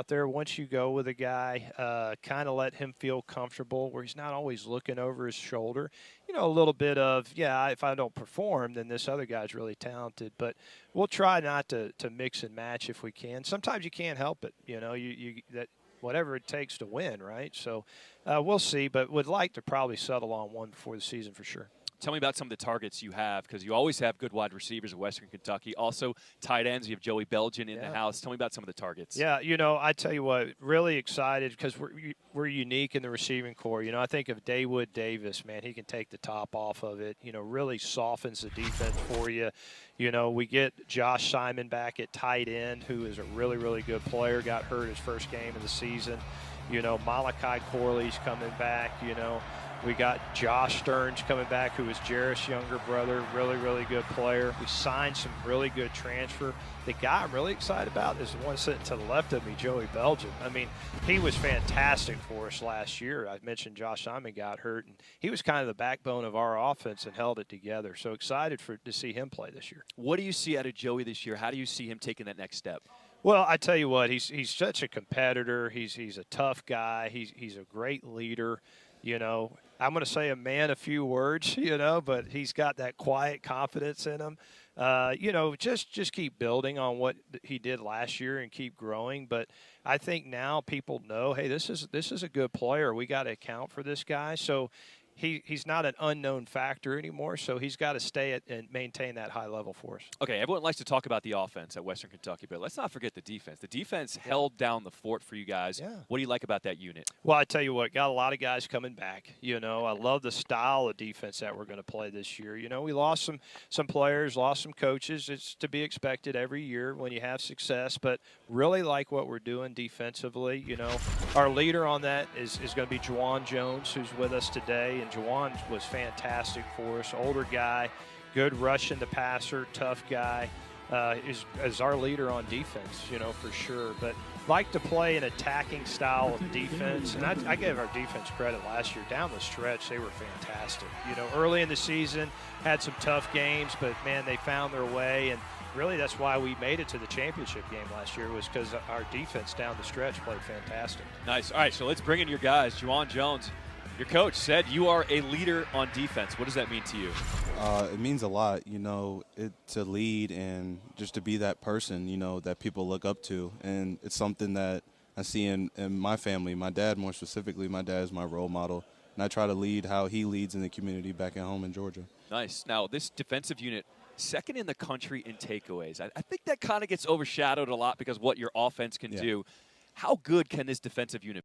out there. Once you go with a guy, kind of let him feel comfortable where he's not always looking over his shoulder. You know, a little bit of, yeah, if I don't perform, then this other guy's really talented. But we'll try not to mix and match if we can. Sometimes you can't help it. You know, you that whatever it takes to win, right? So we'll see, but would like to probably settle on one before the season for sure. Tell me about some of the targets you have, because you always have good wide receivers at Western Kentucky. Also, tight ends. You have Joey Belgian in the house. Tell me about some of the targets. Yeah, you know, I tell you what, really excited because we're unique in the receiving core. You know, I think of Daywood Davis, man, he can take the top off of it. You know, really softens the defense for you. You know, we get Josh Simon back at tight end, who is a really, really good player. Got hurt his first game of the season. You know, Malachi Corley's coming back. You know. We got Josh Stearns coming back, who is Jarrett's younger brother, really, really good player. We signed some really good transfer. The guy I'm really excited about is the one sitting to the left of me, Joey Belgium. I mean, he was fantastic for us last year. I mentioned Josh Simon got hurt, and he was kind of the backbone of our offense and held it together. So excited to see him play this year. What do you see out of Joey this year? How do you see him taking that next step? Well, I tell you what, he's such a competitor. He's a tough guy. He's a great leader. You know, I'm going to say a man of few words, you know, but he's got that quiet confidence in him. You know, just keep building on what he did last year and keep growing. But I think now people know, hey, this is a good player. We got to account for this guy. So he's not an unknown factor anymore, so he's got to stay at and maintain that high level for us. Okay, everyone likes to talk about the offense at Western Kentucky, but let's not forget the defense. The defense held down the fort for you guys. Yeah. What do you like about that unit? Well, I tell you what, got a lot of guys coming back. You know, I love the style of defense that we're going to play this year. You know, we lost some players, lost some coaches. It's to be expected every year when you have success, but really like what we're doing defensively. You know, our leader on that is going to be Juwan Jones, who's with us today, and Juwan was fantastic for us. Older guy, good rushing the passer, tough guy. Is our leader on defense, you know, for sure. But like to play an attacking style of defense, and I gave our defense credit last year. Down the stretch, they were fantastic. You know, early in the season, had some tough games, but, man, they found their way. And really that's why we made it to the championship game last year, was because our defense down the stretch played fantastic. Nice. All right, so let's bring in your guys. Juwan Jones, your coach said you are a leader on defense. What does that mean to you? It means a lot, you know, to lead and just to be that person, you know, that people look up to. And it's something that I see in my family. My dad, more specifically, my dad is my role model. And I try to lead how he leads in the community back at home in Georgia. Nice. Now, this defensive unit, second in the country in takeaways. I think that kind of gets overshadowed a lot because what your offense can do. How good can this defensive unit